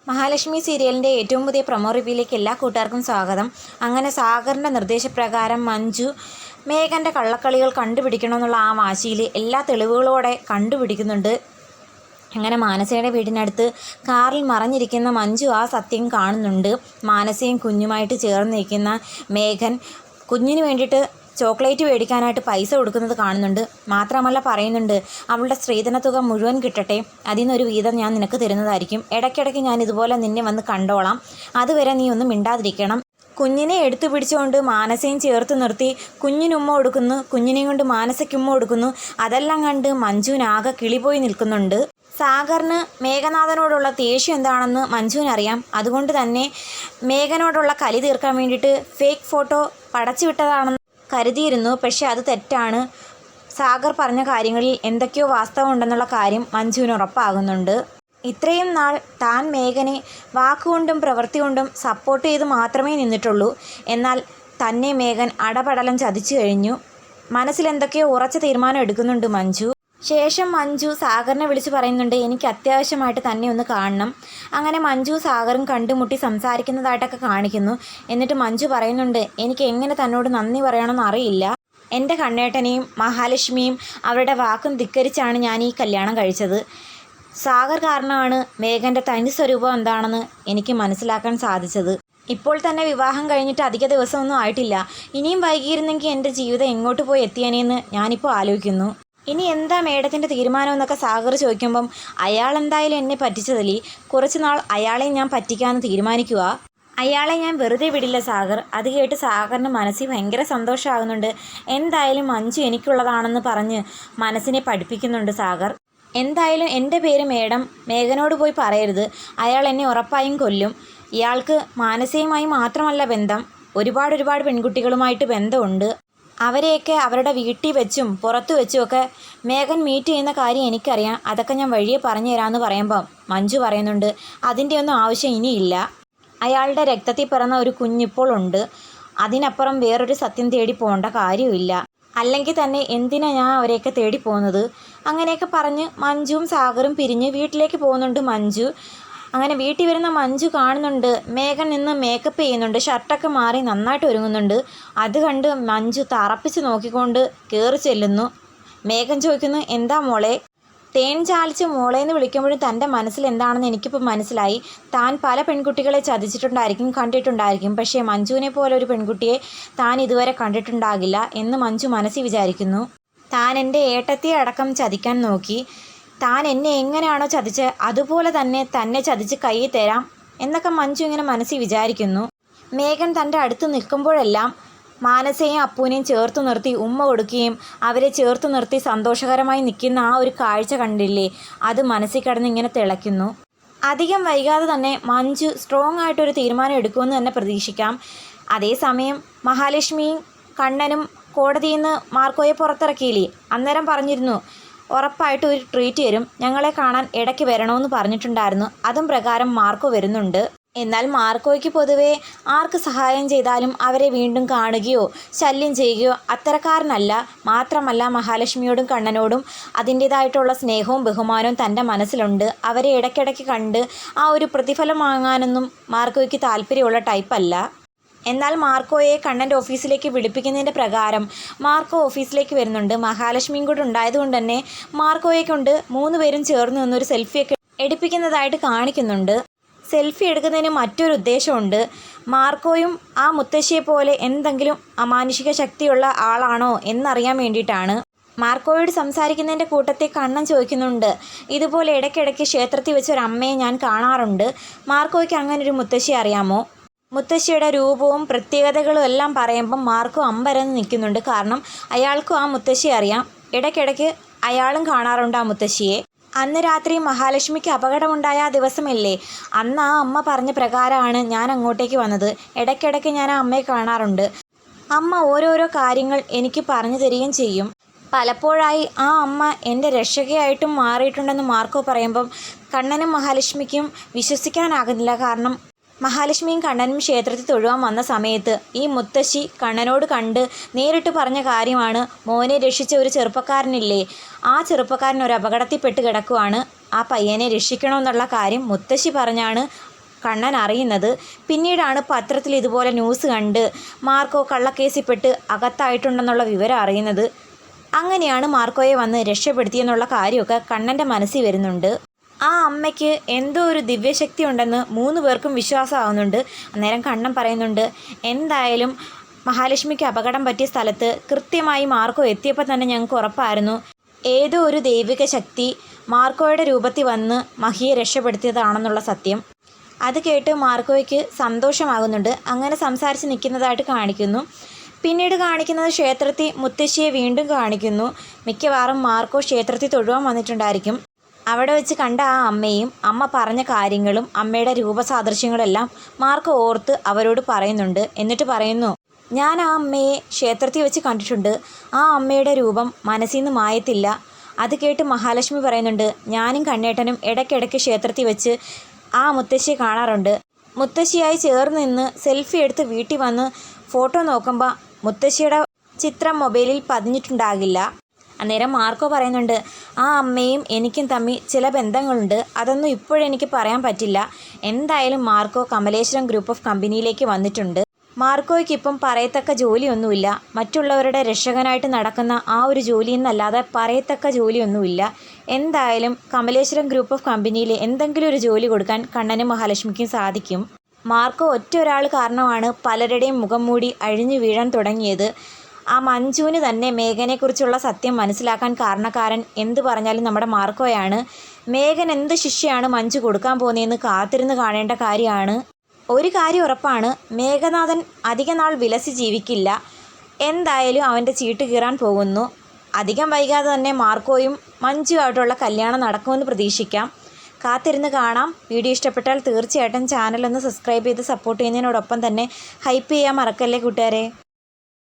മഹാലക്ഷ്മി സീരിയലിൻ്റെ ഏറ്റവും പുതിയ പ്രൊമോ റിവ്യൂയിലേക്ക് എല്ലാ കൂട്ടുകാർക്കും സ്വാഗതം. അങ്ങനെ സാഗറിൻ്റെ നിർദ്ദേശപ്രകാരം മഞ്ജു മേഘൻ്റെ കള്ളക്കളികൾ കണ്ടുപിടിക്കണമെന്നുള്ള ആ വാശിയിൽ എല്ലാ തെളിവുകളോടെ കണ്ടുപിടിക്കുന്നുണ്ട്. അങ്ങനെ മാനസയുടെ വീടിനടുത്ത് കാറിൽ മറഞ്ഞിരിക്കുന്ന മഞ്ജു ആ സത്യം കാണുന്നുണ്ട്. മാനസയും കുഞ്ഞുമായിട്ട് ചേർന്നിരിക്കുന്ന മേഘൻ കുഞ്ഞിന് വേണ്ടിയിട്ട് ചോക്ലേറ്റ് മേടിക്കാനായിട്ട് പൈസ കൊടുക്കുന്നത് കാണുന്നുണ്ട്. മാത്രമല്ല പറയുന്നുണ്ട്, അവളുടെ സ്ത്രീധന തുക മുഴുവൻ കിട്ടട്ടെ, അതിൽ നിന്നൊരു വീതം ഞാൻ നിനക്ക് തരുന്നതായിരിക്കും. ഇടയ്ക്കിടയ്ക്ക് ഞാൻ ഇതുപോലെ നിന്നെ വന്ന് കണ്ടോളാം, അതുവരെ നീ ഒന്നും മിണ്ടാതിരിക്കണം. കുഞ്ഞിനെ എടുത്തു പിടിച്ചുകൊണ്ട് മാനസയും ചേർത്ത് നിർത്തി കുഞ്ഞിനുമ്മ കൊടുക്കുന്നു, കുഞ്ഞിനെയും കൊണ്ട് മാനസയ്ക്കുമ്മ കൊടുക്കുന്നു. അതെല്ലാം കണ്ട് മഞ്ജുവിനാകെ കിളിപോയി നിൽക്കുന്നുണ്ട്. സാഗറിന് മേഘനാഥനോടുള്ള ദേഷ്യം എന്താണെന്ന് മഞ്ജുവിനറിയാം. അതുകൊണ്ട് തന്നെ മേഘനോടുള്ള കലി തീർക്കാൻ വേണ്ടിയിട്ട് ഫേക്ക് ഫോട്ടോ പടച്ചു വിട്ടതാണെന്ന് കരുതിയിരുന്നു. പക്ഷേ അത് തെറ്റാണ്. സാഗർ പറഞ്ഞ കാര്യങ്ങളിൽ എന്തൊക്കെയോ വാസ്തവമുണ്ടെന്നുള്ള കാര്യം മഞ്ജുവിന് ഉറപ്പാകുന്നുണ്ട്. ഇത്രയും നാൾ താൻ മേഘനെ വാക്കുകൊണ്ടും പ്രവൃത്തി കൊണ്ടും സപ്പോർട്ട് ചെയ്ത് മാത്രമേ നിന്നിട്ടുള്ളൂ. എന്നാൽ തന്നെ മേഘൻ അടപടലം ചതിച്ചു കഴിഞ്ഞു. മനസ്സിലെന്തൊക്കെയോ ഉറച്ച തീരുമാനം എടുക്കുന്നുണ്ട് മഞ്ജു. ശേഷം മഞ്ജു സാഗറിനെ വിളിച്ച് പറയുന്നുണ്ട്, എനിക്ക് അത്യാവശ്യമായിട്ട് തന്നെ ഒന്ന് കാണണം. അങ്ങനെ മഞ്ജു സാഗറും കണ്ടുമുട്ടി സംസാരിക്കുന്നതായിട്ടൊക്കെ കാണിക്കുന്നു. എന്നിട്ട് മഞ്ജു പറയുന്നുണ്ട്, എനിക്ക് എങ്ങനെ തന്നോട് നന്ദി പറയണമെന്ന് അറിയില്ല. എൻ്റെ കണ്ണേട്ടനെയും മഹാലക്ഷ്മിയും അവരുടെ വാക്കും ധിക്കരിച്ചാണ് ഞാൻ ഈ കല്യാണം കഴിച്ചത്. സാഗർ കാരണമാണ് മേഘൻ്റെ തനി സ്വരൂപം എന്താണെന്ന് എനിക്ക് മനസ്സിലാക്കാൻ സാധിച്ചത്. ഇപ്പോൾ തന്നെ വിവാഹം കഴിഞ്ഞിട്ട് അധിക ദിവസമൊന്നും ആയിട്ടില്ല. ഇനിയും വൈകിയിരുന്നെങ്കിൽ എൻ്റെ ജീവിതം എങ്ങോട്ട് പോയി എത്തിയനെയെന്ന് ഞാനിപ്പോൾ ആലോചിക്കുന്നു. ഇനി എന്താ മേഡത്തിൻ്റെ തീരുമാനം എന്നൊക്കെ സാഗർ ചോദിക്കുമ്പം, അയാൾ എന്തായാലും എന്നെ പറ്റിച്ചതല്ലേ, കുറച്ച് നാൾ അയാളെ ഞാൻ പറ്റിക്കാമെന്ന് തീരുമാനിക്കുക. അയാളെ ഞാൻ വെറുതെ വിടില്ല സാഗർ. അത് കേട്ട് സാഗറിന് മനസ്സിൽ ഭയങ്കര സന്തോഷമാകുന്നുണ്ട്. എന്തായാലും മഞ്ജു എനിക്കുള്ളതാണെന്ന് പറഞ്ഞ് മനസ്സിനെ പഠിപ്പിക്കുന്നുണ്ട് സാഗർ. എന്തായാലും എൻ്റെ പേര് മേഡം മേഘനോട് പോയി പറയരുത്, അയാൾ എന്നെ ഉറപ്പായും കൊല്ലും. ഇയാൾക്ക് മാനസികമായി മാത്രമല്ല ബന്ധം, ഒരുപാട് പെൺകുട്ടികളുമായിട്ട് ബന്ധമുണ്ട്. അവരെയൊക്കെ അവരുടെ വീട്ടിൽ വെച്ചും പുറത്തു വെച്ചുമൊക്കെ മേഘൻ മീറ്റ് ചെയ്യുന്ന കാര്യം എനിക്കറിയാം. അതൊക്കെ ഞാൻ വഴിയെ പറഞ്ഞു തരാമെന്ന് പറയുമ്പം മഞ്ജു പറയുന്നുണ്ട്, അതിൻ്റെ ഒന്നും ആവശ്യം ഇനിയില്ല. അയാളുടെ രക്തത്തിൽ പിറന്ന ഒരു കുഞ്ഞിപ്പോൾ ഉണ്ട്. അതിനപ്പുറം വേറൊരു സത്യം തേടി പോകേണ്ട കാര്യമില്ല. അല്ലെങ്കിൽ തന്നെ എന്തിനാ ഞാൻ അവരെയൊക്കെ തേടി പോകുന്നത്? അങ്ങനെയൊക്കെ പറഞ്ഞ് മഞ്ജുവും സാഗറും പിരിഞ്ഞ് വീട്ടിലേക്ക് പോകുന്നുണ്ട് മഞ്ജു. അങ്ങനെ വീട്ടിൽ വരുന്ന മഞ്ജു കാണുന്നുണ്ട് മേഘൻ നിന്ന് മേക്കപ്പ് ചെയ്യുന്നുണ്ട്, ഷർട്ടൊക്കെ മാറി നന്നായിട്ട് ഒരുങ്ങുന്നുണ്ട്. അത് കണ്ട് മഞ്ജു തറപ്പിച്ച് നോക്കിക്കൊണ്ട് കയറി ചെല്ലുന്നു. മേഘൻ ചോദിക്കുന്നു, എന്താ മോളെ? തേൻ ചാലിച്ച് മോളേന്ന് വിളിക്കുമ്പോഴും തൻ്റെ മനസ്സിൽ എന്താണെന്ന് എനിക്കിപ്പോൾ മനസ്സിലായി. താൻ പല പെൺകുട്ടികളെ ചതിച്ചിട്ടുണ്ടായിരിക്കും, കണ്ടിട്ടുണ്ടായിരിക്കും. പക്ഷേ മഞ്ജുവിനെ പോലെ ഒരു പെൺകുട്ടിയെ താൻ ഇതുവരെ കണ്ടിട്ടുണ്ടാകില്ല എന്ന് മഞ്ജു മനസ്സിൽ വിചാരിക്കുന്നു. താൻ എൻ്റെ ഏട്ടത്തിയെ അടക്കം ചതിക്കാൻ നോക്കി. താൻ എന്നെ എങ്ങനെയാണോ ചതിച്ച് അതുപോലെ തന്നെ ചതിച്ച് കയ്യിൽ തരാം എന്നൊക്കെ മഞ്ജു ഇങ്ങനെ മനസ്സിൽ വിചാരിക്കുന്നു. മേഘൻ തൻ്റെ അടുത്ത് നിൽക്കുമ്പോഴെല്ലാം മാനസയും അപ്പൂനെയും ചേർത്ത് നിർത്തി ഉമ്മ കൊടുക്കുകയും അവരെ ചേർത്ത് നിർത്തി സന്തോഷകരമായി നിൽക്കുന്ന ആ ഒരു കാഴ്ച കണ്ടില്ലേ, അത് മനസ്സിൽ കിടന്ന് ഇങ്ങനെ തിളയ്ക്കുന്നു. അധികം വൈകാതെ തന്നെ മഞ്ജു സ്ട്രോങ് ആയിട്ടൊരു തീരുമാനം എടുക്കുമെന്ന് തന്നെ പ്രതീക്ഷിക്കാം. അതേസമയം മഹാലക്ഷ്മിയും കണ്ണനും കോടതിയിൽ നിന്ന് മാർക്കോയെ പുറത്തിറക്കിയില്ലേ, അന്നേരം പറഞ്ഞിരുന്നു ഉറപ്പായിട്ട് ഒരു ട്രീറ്റ് തരും, ഞങ്ങളെ കാണാൻ ഇടയ്ക്ക് വരണമെന്ന് പറഞ്ഞിട്ടുണ്ടായിരുന്നു. അതും പ്രകാരം മാർക്കോ വരുന്നുണ്ട്. എന്നാൽ മാർക്കോയ്ക്ക് പൊതുവേ ആർക്ക് സഹായം ചെയ്താലും അവരെ വീണ്ടും കാണുകയോ ശല്യം ചെയ്യുകയോ അത്തരക്കാരനല്ല. മാത്രമല്ല മഹാലക്ഷ്മിയോടും കണ്ണനോടും അതിൻ്റേതായിട്ടുള്ള സ്നേഹവും ബഹുമാനവും തൻ്റെ മനസ്സിലുണ്ട്. അവരെ ഇടയ്ക്കിടയ്ക്ക് കണ്ട് ആ ഒരു പ്രതിഫലം വാങ്ങാനൊന്നും മാർക്കോയ്ക്ക് താല്പര്യമുള്ള ടൈപ്പല്ല. എന്നാൽ മാർക്കോയെ കണ്ണൻ്റെ ഓഫീസിലേക്ക് വിളിപ്പിക്കുന്നതിൻ്റെ പ്രകാരം മാർക്കോ ഓഫീസിലേക്ക് വരുന്നുണ്ട്. മഹാലക്ഷ്മിയും കൂടെ ഉണ്ടായതുകൊണ്ട് തന്നെ മാർക്കോയെ കൊണ്ട് 3 പേരും ചേർന്ന് നിന്നൊരു സെൽഫിയൊക്കെ എടുപ്പിക്കുന്നതായിട്ട് കാണിക്കുന്നുണ്ട്. സെൽഫി എടുക്കുന്നതിന് മറ്റൊരു ഉദ്ദേശമുണ്ട്. മാർക്കോയും ആ മുത്തശ്ശിയെ പോലെ എന്തെങ്കിലും അമാനുഷിക ശക്തിയുള്ള ആളാണോ എന്നറിയാൻ വേണ്ടിയിട്ടാണ്. മാർക്കോയോട് സംസാരിക്കുന്നതിൻ്റെ കൂട്ടത്തിൽ കണ്ണൻ ചോദിക്കുന്നുണ്ട്, ഇതുപോലെ ഇടയ്ക്കിടയ്ക്ക് ക്ഷേത്രത്തിൽ വെച്ചൊരു അമ്മയെ ഞാൻ കാണാറുണ്ട്, മാർക്കോയ്ക്ക് അങ്ങനൊരു മുത്തശ്ശി അറിയാമോ? മുത്തശ്ശിയുടെ രൂപവും പ്രത്യേകതകളും എല്ലാം പറയുമ്പം മാർക്കോ അമ്പരന്ന് നിൽക്കുന്നുണ്ട്. കാരണം അയാൾക്കും ആ മുത്തശ്ശി അറിയാം. ഇടയ്ക്കിടയ്ക്ക് അയാളും കാണാറുണ്ട് ആ മുത്തശ്ശിയെ. അന്ന് രാത്രി മഹാലക്ഷ്മിക്ക് അപകടമുണ്ടായ ആ ദിവസമല്ലേ, അന്ന് ആ അമ്മ പറഞ്ഞ പ്രകാരമാണ് ഞാൻ അങ്ങോട്ടേക്ക് വന്നത്. ഇടയ്ക്കിടയ്ക്ക് ഞാൻ ആ അമ്മയെ കാണാറുണ്ട്. അമ്മ ഓരോരോ കാര്യങ്ങൾ എനിക്ക് പറഞ്ഞു തരികയും ചെയ്യും. പലപ്പോഴായി ആ അമ്മ എൻ്റെ രക്ഷകയായിട്ടും മാറിയിട്ടുണ്ടെന്ന് മാർക്കോ പറയുമ്പം കണ്ണനും മഹാലക്ഷ്മിക്കും വിശ്വസിക്കാനാകുന്നില്ല. കാരണം മഹാലക്ഷ്മിയും കണ്ണനും ക്ഷേത്രത്തിൽ തൊഴുവാൻ വന്ന സമയത്ത് ഈ മുത്തശ്ശി കണ്ണനോട് കണ്ട് നേരിട്ട് പറഞ്ഞ കാര്യമാണ്, മോനെ രക്ഷിച്ച ഒരു ചെറുപ്പക്കാരനില്ലേ, ആ ചെറുപ്പക്കാരൻ ഒരു അപകടത്തിൽപ്പെട്ട് കിടക്കുവാണ്, ആ പയ്യനെ രക്ഷിക്കണമെന്നുള്ള കാര്യം മുത്തശ്ശി പറഞ്ഞാണ് കണ്ണൻ അറിയുന്നത്. പിന്നീടാണ് പത്രത്തിൽ ഇതുപോലെ ന്യൂസ് കണ്ട് മാർക്കോ കള്ളക്കേസിൽപ്പെട്ട് അകത്തായിട്ടുണ്ടെന്നുള്ള വിവരം അറിയുന്നത്. അങ്ങനെയാണ് മാർക്കോയെ വന്ന് രക്ഷപ്പെടുത്തിയെന്നുള്ള കാര്യമൊക്കെ കണ്ണൻ്റെ മനസ്സിൽ വരുന്നുണ്ട്. ആ അമ്മയ്ക്ക് എന്തോ ഒരു ദിവ്യശക്തി ഉണ്ടെന്ന് 3 പേർക്കും വിശ്വാസമാകുന്നുണ്ട്. അന്നേരം കണ്ണൻ പറയുന്നുണ്ട്, എന്തായാലും മഹാലക്ഷ്മിക്ക് അപകടം പറ്റിയ സ്ഥലത്ത് കൃത്യമായി മാർക്കോ എത്തിയപ്പോൾ തന്നെ ഞങ്ങൾക്ക് ഉറപ്പായിരുന്നു ഏതോ ഒരു ദൈവിക ശക്തി മാർക്കോയുടെ രൂപത്തിൽ വന്ന് മഹിയെ രക്ഷപ്പെടുത്തിയതാണെന്നുള്ള സത്യം. അത് കേട്ട് മാർക്കോയ്ക്ക് സന്തോഷമാകുന്നുണ്ട്. അങ്ങനെ സംസാരിച്ച് നിൽക്കുന്നതായിട്ട് കാണിക്കുന്നു. പിന്നീട് കാണിക്കുന്നത് ക്ഷേത്രത്തിൽ മുത്തശ്ശിയെ വീണ്ടും കാണിക്കുന്നു. മിക്കവാറും മാർക്കോ ക്ഷേത്രത്തിൽ തൊഴുവാൻ വന്നിട്ടുണ്ടായിരിക്കും. അവിടെ വെച്ച് കണ്ട ആ അമ്മയും അമ്മ പറഞ്ഞ കാര്യങ്ങളും അമ്മയുടെ രൂപസാദൃശ്യങ്ങളെല്ലാം മാർക്കോ ഓർത്ത് അവരോട് പറയുന്നുണ്ട്. എന്നിട്ട് പറയുന്നു, ഞാൻ ആ അമ്മയെ ക്ഷേത്രത്തിൽ വെച്ച് കണ്ടിട്ടുണ്ട്. ആ അമ്മയുടെ രൂപം മനസ്സിൽ നിന്ന് മായത്തില്ല. അത് കേട്ട് മഹാലക്ഷ്മി പറയുന്നുണ്ട്, ഞാനും കണ്ണേട്ടനും ഇടയ്ക്കിടയ്ക്ക് ക്ഷേത്രത്തിൽ വെച്ച് ആ മുത്തശ്ശിയെ കാണാറുണ്ട്. മുത്തശ്ശിയായി ചേർന്ന് നിന്ന് സെൽഫി എടുത്ത് വീട്ടിൽ വന്ന് ഫോട്ടോ നോക്കുമ്പോൾ മുത്തശ്ശിയുടെ ചിത്രം മൊബൈലിൽ പതിഞ്ഞിട്ടുണ്ടാകില്ല. അന്നേരം മാർക്കോ പറയുന്നുണ്ട്, ആ അമ്മയും എനിക്കും തമ്മിൽ ചില ബന്ധങ്ങളുണ്ട്. അതൊന്നും ഇപ്പോഴെനിക്ക് പറയാൻ പറ്റില്ല. എന്തായാലും മാർക്കോ കമലേശ്വരം ഗ്രൂപ്പ് ഓഫ് കമ്പനിയിലേക്ക് വന്നിട്ടുണ്ട്. മാർക്കോയ്ക്ക് ഇപ്പം പറയത്തക്ക ജോലിയൊന്നുമില്ല. മറ്റുള്ളവരുടെ രക്ഷകനായിട്ട് നടക്കുന്ന ആ ഒരു ജോലിയെന്നല്ലാതെ പറയത്തക്ക ജോലിയൊന്നുമില്ല. എന്തായാലും കമലേശ്വരം ഗ്രൂപ്പ് ഓഫ് കമ്പനിയിൽ എന്തെങ്കിലും ഒരു ജോലി കൊടുക്കാൻ കണ്ണനും മഹാലക്ഷ്മിക്കും സാധിക്കും. മാർക്കോ ഒറ്റ ഒരാൾ കാരണമാണ് പലരുടെയും മുഖം മൂടി അഴിഞ്ഞു വീഴാൻ തുടങ്ങിയത്. ആ മഞ്ജുവിന് തന്നെ മേഘനെക്കുറിച്ചുള്ള സത്യം മനസ്സിലാക്കാൻ കാരണക്കാരൻ എന്ത് പറഞ്ഞാലും നമ്മുടെ മാർക്കോയാണ്. മേഘൻ എന്ത് ശിക്ഷയാണ് മഞ്ജു കൊടുക്കാൻ പോകുന്നതെന്ന് കാത്തിരുന്ന് കാണേണ്ട കാര്യമാണ്. ഒരു കാര്യം ഉറപ്പാണ്, മേഘനാഥൻ അധിക നാൾ വിലസി ജീവിക്കില്ല. എന്തായാലും അവൻ്റെ ചീട്ട് കീറാൻ പോകുന്നു. അധികം വൈകാതെ തന്നെ മാർക്കോയും മഞ്ജുവായിട്ടുള്ള കല്യാണം നടക്കുമെന്ന് പ്രതീക്ഷിക്കാം. കാത്തിരുന്ന് കാണാം. വീഡിയോ ഇഷ്ടപ്പെട്ടാൽ തീർച്ചയായിട്ടും ചാനലൊന്ന് സബ്സ്ക്രൈബ് ചെയ്ത് സപ്പോർട്ട് ചെയ്യുന്നതിനോടൊപ്പം തന്നെ ഹൈപ്പ് ചെയ്യാൻ മറക്കല്ലേ കൂട്ടുകാരെ.